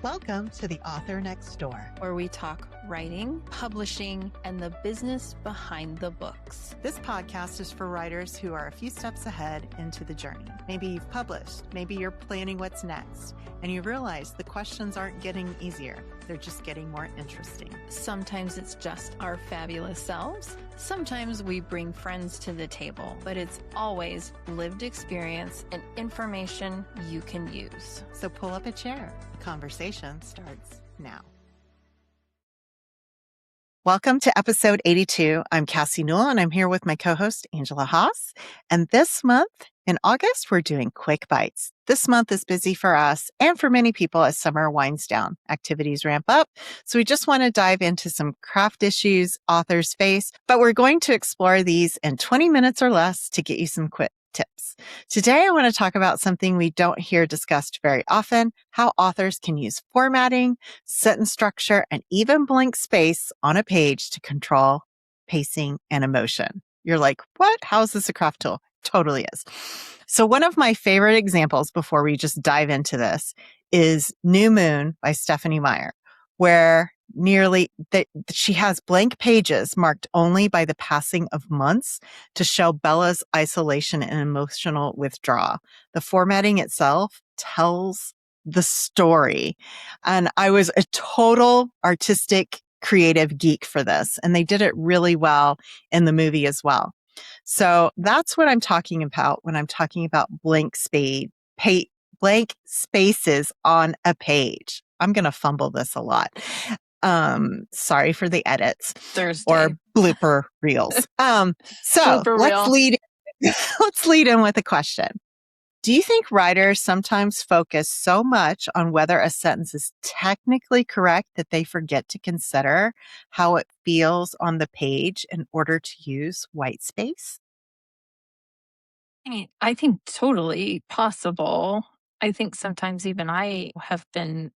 Welcome to The Author Next Door, where we talk writing, publishing, and the business behind the books. This podcast is for writers who are a few steps ahead into the journey. Maybe you've published, maybe you're planning what's next, and you realize the questions aren't getting easier. They're just getting more interesting. Sometimes it's just our fabulous selves. Sometimes we bring friends to the table, but it's always lived experience and information you can use. So pull up a chair. The conversation starts now. Welcome to episode 82. I'm Cassie Newell, and I'm here with my co-host, Angela Haas. And this month, in August, we're doing quick bites. This month is busy for us and for many people as summer winds down. Activities ramp up. So we just want to dive into some craft issues authors face, but we're going to explore these in 20 minutes or less to get you some quick tips. Today, I want to talk about something we don't hear discussed very often, how authors can use formatting, sentence structure, and even blank space on a page to control pacing and emotion. You're like, what? How is this a craft tool? Totally is. So one of my favorite examples before we just dive into this is New Moon by Stephanie Meyer, where she has blank pages marked only by the passing of months to show Bella's isolation and emotional withdrawal. The formatting itself tells the story. And I was a total artistic creative geek for this, and they did it really well in the movie as well. So that's what I'm talking about when I'm talking about blank spaces on a page. I'm going to fumble this a lot. Sorry for the edits Thursday. Or blooper reels. Let's lead in with a question. Do you think writers sometimes focus so much on whether a sentence is technically correct that they forget to consider how it feels on the page in order to use white space? I think totally possible. I think sometimes even I have been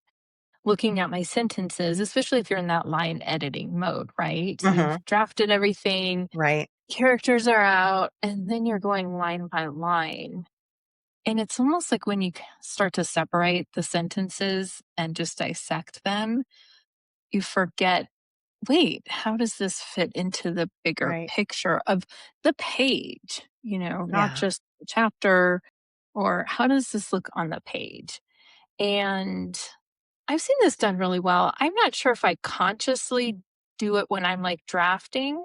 looking at my sentences, especially if you're in that line editing mode, right? Mm-hmm. You've drafted everything, right? Characters are out, and then you're going line by line. And it's almost like when you start to separate the sentences and just dissect them, you forget, wait, how does this fit into the bigger picture of the page? Not just the chapter, or how does this look on the page? And I've seen this done really well. I'm not sure if I consciously do it when I'm like drafting,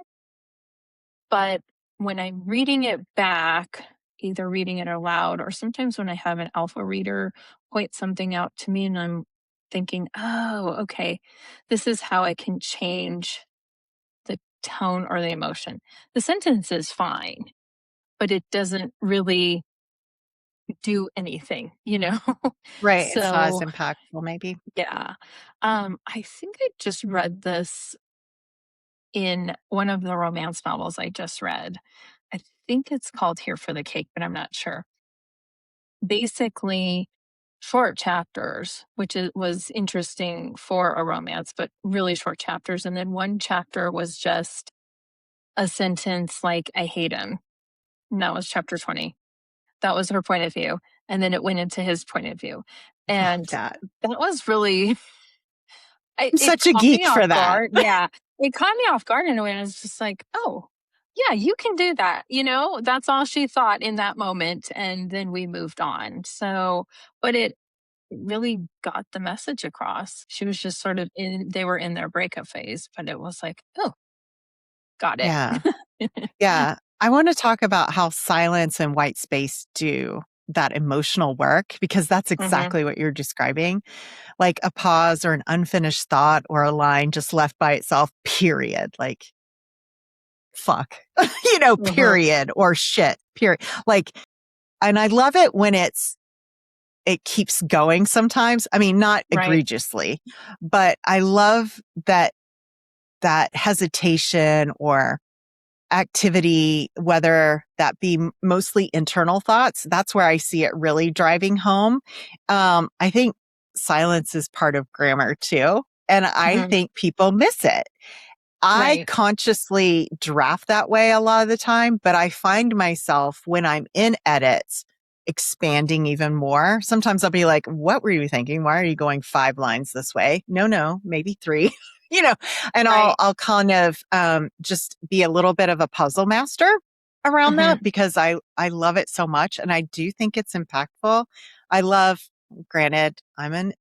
but when I'm reading it back, either reading it aloud or sometimes when I have an alpha reader point something out to me and I'm thinking, oh, okay, this is how I can change the tone or the emotion. The sentence is fine, but it doesn't really do anything, Right. So, it's not as impactful, maybe. Yeah. I think I just read this in one of the romance novels I just read. I think it's called Here for the Cake, but I'm not sure. Basically, short chapters, which was interesting for a romance, but really short chapters. And then one chapter was just a sentence like, I hate him. And that was chapter 20. That was her point of view. And then it went into his point of view. And that was really... I'm such a geek for that. Yeah. It caught me off guard in a way. And I was just like, oh, yeah, you can do that. That's all she thought in that moment. And then we moved on. So, but it really got the message across. She was just sort of they were in their breakup phase, but it was like, oh, got it. Yeah. Yeah. I want to talk about how silence and white space do that emotional work, because that's exactly what you're describing. Like a pause or an unfinished thought or a line just left by itself, period. Like, fuck, period, or shit, period. Like, and I love it when it keeps going sometimes. I mean, not egregiously, but I love that hesitation or activity, whether that be mostly internal thoughts, that's where I see it really driving home. I think silence is part of grammar too. And I think people miss it. I consciously draft that way a lot of the time, but I find myself when I'm in edits expanding even more. Sometimes I'll be like, what were you thinking? Why are you going 5 lines this way? No, maybe 3, you know, and Right. I'll kind of just be a little bit of a puzzle master around Hmm. that because I love it so much. And I do think it's impactful. I love, granted, I'm an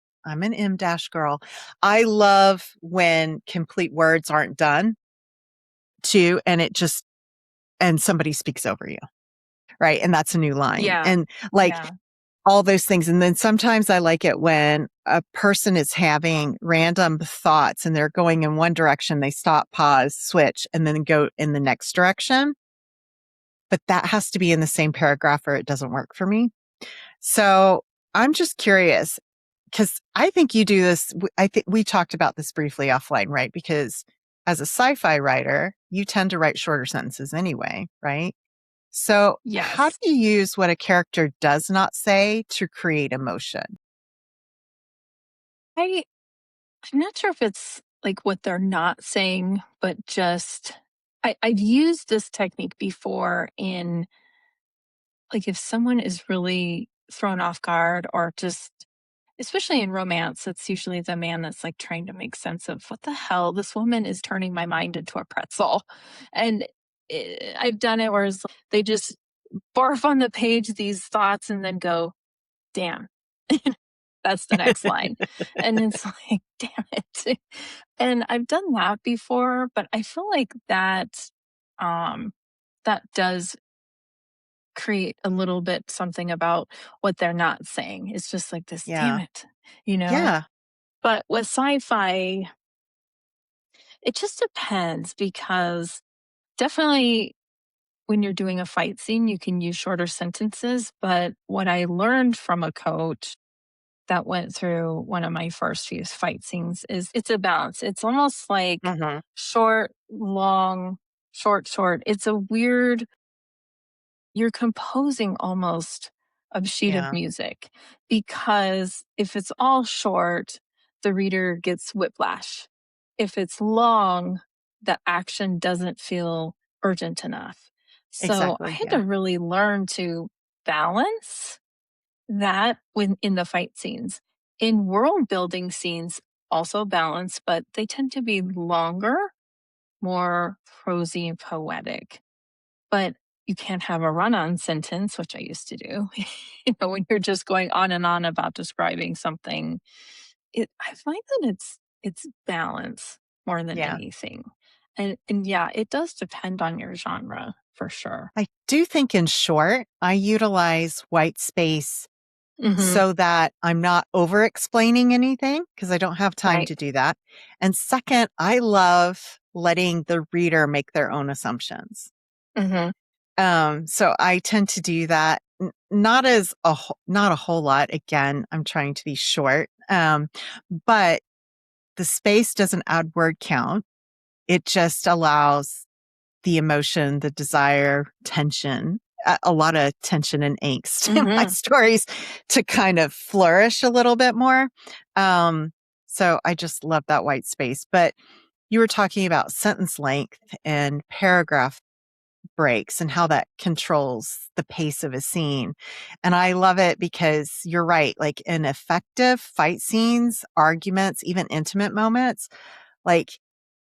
M dash girl. I love when complete words aren't done too, and somebody speaks over you. Right. And that's a new line. Yeah. And like Yeah. all those things. And then sometimes I like it when a person is having random thoughts and they're going in one direction, they stop, pause, switch, and then go in the next direction. But that has to be in the same paragraph or it doesn't work for me. So I'm just curious because I think you do this. I think we talked about this briefly offline, right? Because as a sci-fi writer, you tend to write shorter sentences anyway, right? So, how do Yes. you use what a character does not say to create emotion? I I'm not sure if it's like what they're not saying, but just I've used this technique before in like if someone is really thrown off guard or just especially in romance, it's usually the man that's like trying to make sense of what the hell this woman is turning my mind into a pretzel. And I've done it where it's like they just barf on the page these thoughts and then go, damn. That's the next line. And it's like, damn it. And I've done that before, but I feel like um that does create a little bit something about what they're not saying. It's just like this, damn Yeah. it, you know? Yeah. But with sci-fi, it just depends because definitely when you're doing a fight scene, you can use shorter sentences. But what I learned from a coach that went through one of my first few fight scenes is it's a balance. It's almost like Mhm. short, long, short, short. It's a weird, you're composing almost a sheet of Yeah. music because if it's all short, the reader gets whiplash. If it's long, the action doesn't feel urgent enough. So I Exactly. had Yeah. to really learn to balance that when in the fight scenes. In world building scenes, also balance, but they tend to be longer, more prosy and poetic. But you can't have a run on sentence, which I used to do. When you're just going on and on about describing something, I find that it's balance more than Yeah. anything. And yeah, it does depend on your genre for sure. I do think in short, I utilize white space Hmm. so that I'm not over explaining anything because I don't have time Right. to do that. And second, I love letting the reader make their own assumptions. Hmm. So I tend to do that. Not as not a whole lot. Again, I'm trying to be short. But the space doesn't add word count. It just allows the emotion, the desire, tension, a lot of tension and angst in my Hmm. stories to kind of flourish a little bit more. Um, so I just love that white space. But you were talking about sentence length and paragraph breaks and how that controls the pace of a scene. And I love it because you're right. Like in effective fight scenes, arguments, even intimate moments, like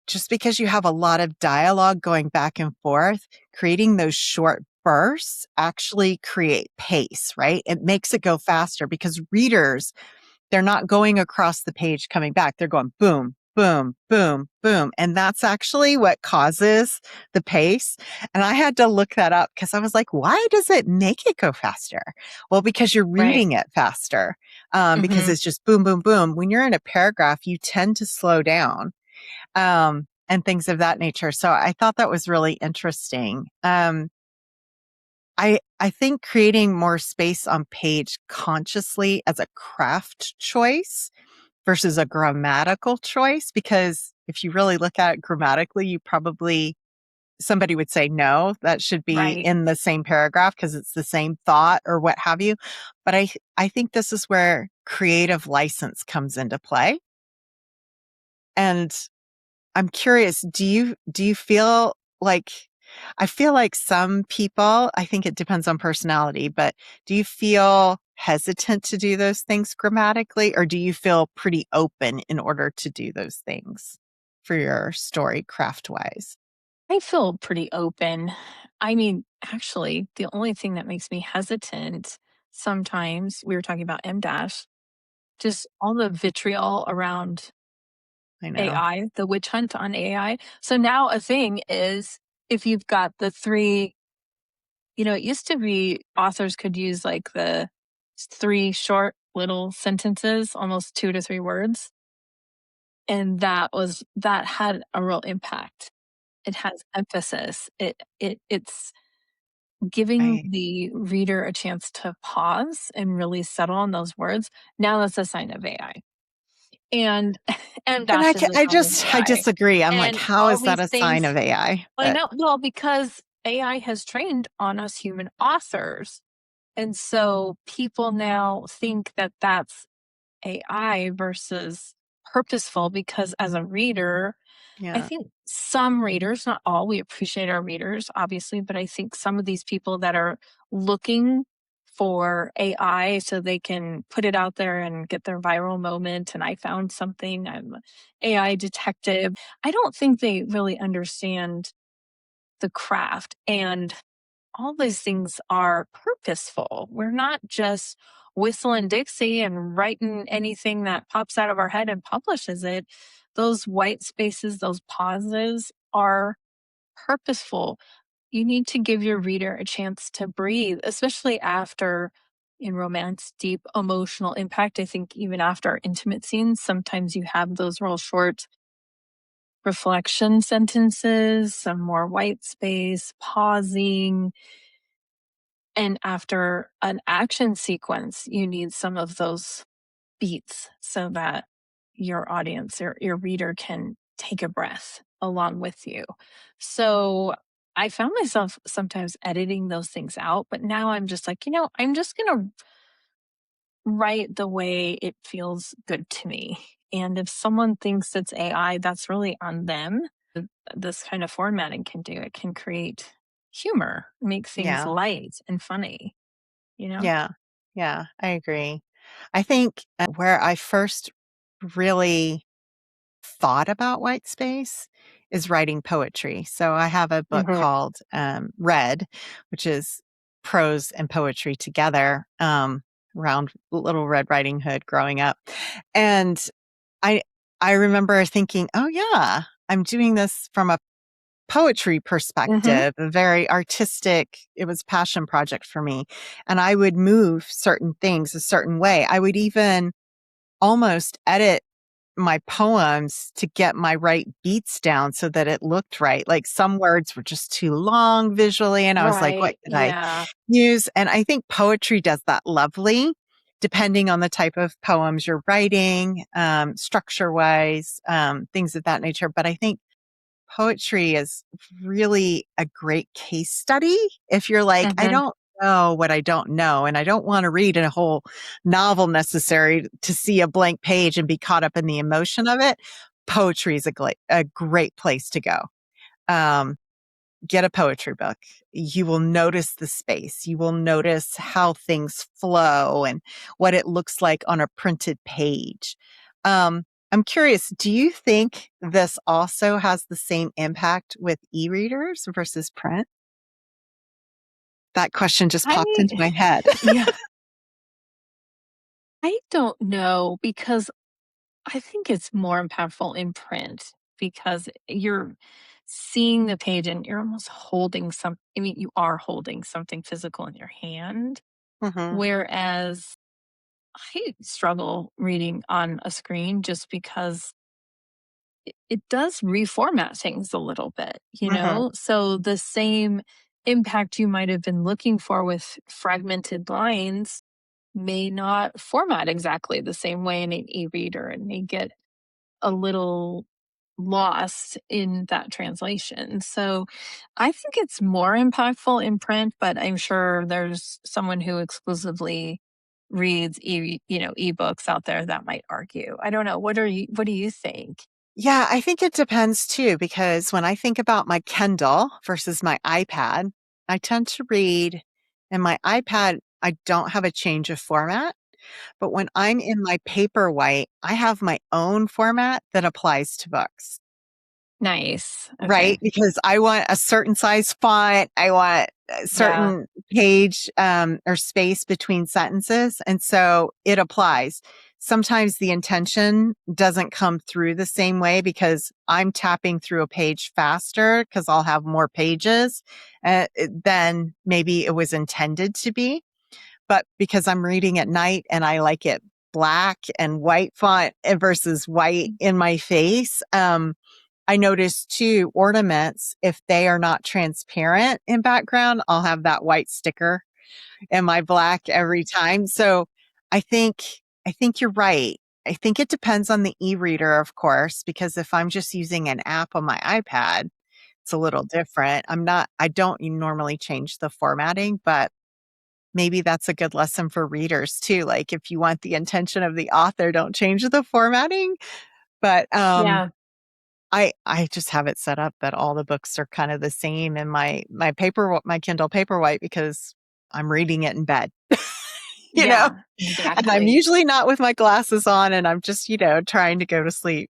just because you have a lot of dialogue going back and forth, creating those short bursts actually create pace, right? It makes it go faster because readers, they're not going across the page coming back. They're going boom, boom, boom, boom. And that's actually what causes the pace. And I had to look that up because I was like, why does it make it go faster? Well, because you're Right. reading it faster, because Hmm. it's just boom, boom, boom. When you're in a paragraph, you tend to slow down, and things of that nature. So I thought that was really interesting. I think creating more space on page consciously as a craft choice versus a grammatical choice, because if you really look at it grammatically, you probably somebody would say no, that should be Right. in the same paragraph because it's the same thought or what have you. But I think this is where creative license comes into play. And I'm curious, do you feel like I feel like some people, I think it depends on personality, but do you feel hesitant to do those things grammatically, or do you feel pretty open in order to do those things for your story craft wise? I feel pretty open. I mean, actually, the only thing that makes me hesitant sometimes, we were talking about M dash, just all the vitriol around I know. AI, the witch hunt on AI. So now a thing is if you've got the three, it used to be authors could use like the three short little sentences, almost 2 to 3 words. And that had a real impact. It has emphasis. It's giving I the reader a chance to pause and really settle on those words. Now that's a sign of AI. And M and dash is a I sign of just I AI. disagree. I'm like, And how all is that these a sign things of AI? I But know, well, because AI has trained on us human authors. And so people now think that that's AI versus purposeful because as a reader, I yeah, think some readers, not all, we appreciate our readers, obviously, but I think some of these people that are looking for AI so they can put it out there and get their viral moment. And I found something, I'm an AI detective. I don't think they really understand the craft. And all these things are purposeful. We're not just whistling Dixie and writing anything that pops out of our head and publishes it. Those white spaces, those pauses are purposeful. You need to give your reader a chance to breathe, especially after in romance, deep emotional impact. I think even after intimate scenes, sometimes you have those real short reflection sentences, some more white space, pausing, and after an action sequence, you need some of those beats so that your audience or your reader can take a breath along with you. So I found myself sometimes editing those things out, but now I'm just like, I'm just going to write the way it feels good to me. And if someone thinks it's AI, that's really on them. This kind of formatting can do it can create humor, make things yeah, light and funny, you know? yeah, yeah. I agree. I think where I first really thought about white space is writing poetry. So I have a book Mhm. called Red, which is prose and poetry together, around Little Red Riding Hood growing up. And I I remember thinking, oh yeah, I'm doing this from a poetry Mhm. perspective, a very artistic, it was a passion project for me. And I would move certain things a certain way. I would even almost edit my poems to get my right beats down so that it looked right. Like some words were just too long visually, and I was like, what Right. could I Yeah. use? And I think poetry does that lovely, depending on the type of poems you're writing, structure wise, things of that nature. But I think poetry is really a great case study. If you're like, I Mhm. don't know what I don't know, and I don't want to read a whole novel necessary to see a blank page and be caught up in the emotion of it, poetry is a great place to go. Um, get a poetry book. You will notice the space. You will notice how things flow and what it looks like on a printed page. I'm curious, do you think this also has the same impact with e-readers versus print? That question just popped I into my head. yeah, I don't know because I think it's more impactful in print because you're seeing the page and you're almost holding some I mean, you are holding something physical in your hand, Mhm, whereas I struggle reading on a screen just because it does reformat things a little bit, you mhm. know? So the same impact you might have been looking for with fragmented lines may not format exactly the same way in an e-reader and may get a little lost in that translation. So I think it's more impactful in print, but I'm sure there's someone who exclusively reads ebooks out there that might argue. I don't know. What do you think? Yeah, I think it depends too, because when I think about my Kindle versus my iPad, I tend to read in my iPad, I don't have a change of format. But when I'm in my Paperwhite, I have my own format that applies to books. Nice. Right, Okay. because I want a certain size font, I want a Yeah. certain page, or space between sentences, and so it applies. Sometimes the intention doesn't come through the same way because I'm tapping through a page faster because 'cause I'll have more pages, than maybe it was intended to be. But because I'm reading at night and I like it black and white font versus white in my face, I notice too ornaments, if they are not transparent in background, I'll have that white sticker in my black every time. So I think I think you're right. I think it depends on the e-reader, of course, because if I'm just using an app on my iPad, it's a little different. I don't normally change the formatting, but maybe that's a good lesson for readers too. Like if you want the intention of the author, don't change the formatting. But Yeah. I just have it set up that all the books are kind of the same in my Kindle Paperwhite because I'm reading it in bed, you know? Yeah. And I'm Exactly. usually not with my glasses on and I'm just, trying to go to sleep,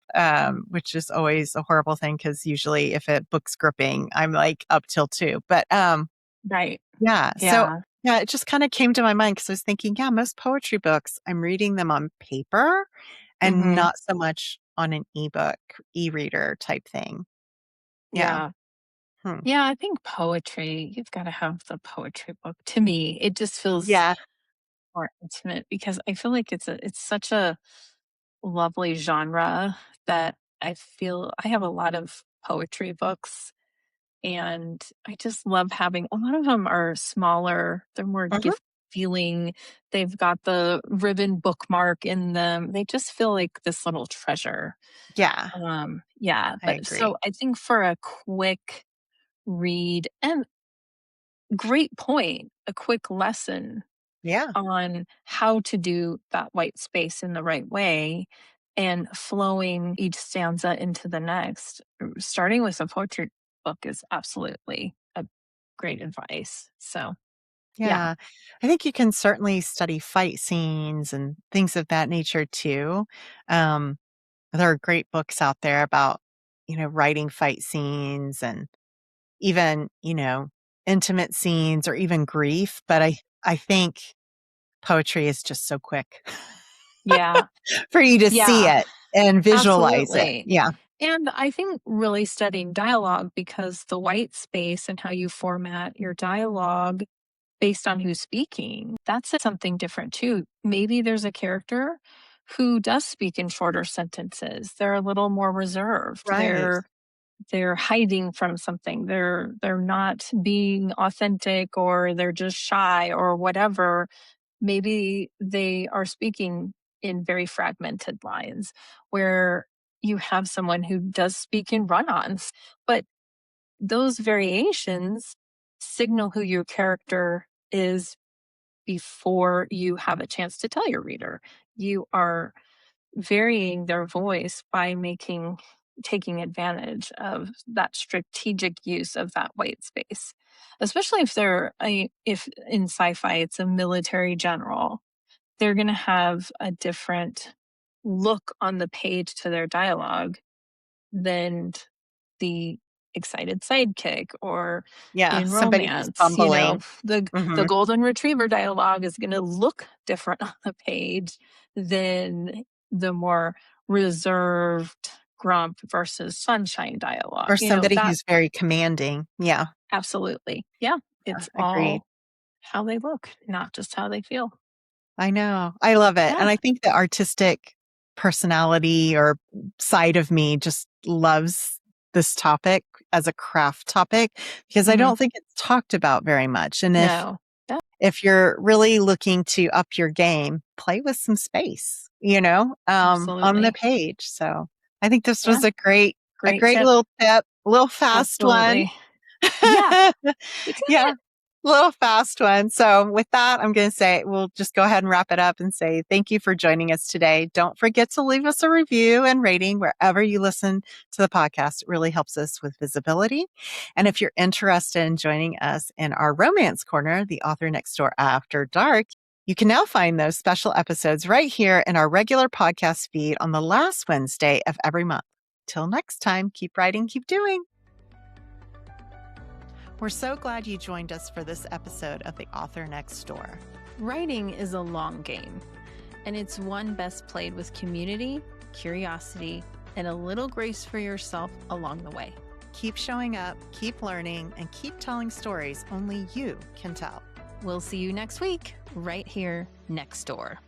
which is always a horrible thing because usually if a book's gripping, I'm like up till 2. But, Right. yeah, so Yeah. yeah, it just kinda came to my mind because I was thinking, yeah, most poetry books, I'm reading them on paper and Hmm. not so much on an ebook, e-reader type thing. Yeah. Yeah. Hmm. Yeah. I think poetry, you've got to have the poetry book. To me, it just feels Yeah. more intimate because I feel like it's such a lovely genre that I feel I have a lot of poetry books and I just love having a lot of them are smaller, they're more Mhm. gift feeling. They've got the ribbon bookmark in them. They just feel like this little treasure. Yeah, Yeah, I but agree. so I think for a quick read and great point, a quick lesson Yeah. on how to do that white space in the right way and flowing each stanza into the next. Starting with a poetry book is absolutely a great advice. So, yeah. Yeah. I think you can certainly study fight scenes and things of that nature too. Um, there are great books out there about, writing fight scenes and even, intimate scenes or even grief, but I think poetry is just so quick Yeah. for you to see Yeah. it and visualize it. Absolutely. Yeah. And I think really studying dialogue because the white space and how you format your dialogue based on who's speaking, that's something different too. Maybe there's a character who does speak in shorter sentences. They're a little more reserved. Right. They're hiding from something. They're not being authentic or they're just shy or whatever. Maybe they are speaking in very fragmented lines where you have someone who does speak in run-ons, but those variations signal who your character is before you have a chance to tell your reader. You are varying their voice by taking advantage of that strategic use of that white space. Especially if in sci-fi it's a military general, they're going to have a different look on the page to their dialogue than the excited sidekick or Yeah. in Somebody who's romance, bumbling. the Mhm. golden retriever dialogue is going to look different on the page than the more reserved grump versus sunshine dialogue. Or somebody That who's very commanding. Yeah. absolutely. Yeah, Yeah. it's Agreed. all how they look, not just how they feel. I know. I love it. And Yeah. I think the artistic personality or side of me just loves this topic as a craft topic because I Hmm. don't think it's talked about very much. And No. Yeah, if you're really looking to up your game, play with some space, on the absolutely. page. So I think this Yeah. was a Great great tip. little tip, a little fast one. Absolutely. Yeah. It's Yeah. Little fast one. So with that, I'm going to say we'll just go ahead and wrap it up and say thank you for joining us today. Don't forget to leave us a review and rating wherever you listen to the podcast. It really helps us with visibility. And if you're interested in joining us in our romance corner, the Author Next Door After Dark, you can now find those special episodes right here in our regular podcast feed on the last Wednesday of every month. Till next time, keep writing, keep doing. We're so glad you joined us for this episode of The Author Next Door. Writing is a long game, and it's one best played with community, curiosity, and a little grace for yourself along the way. Keep showing up, keep learning, and keep telling stories only you can tell. We'll see you next week, right here next door.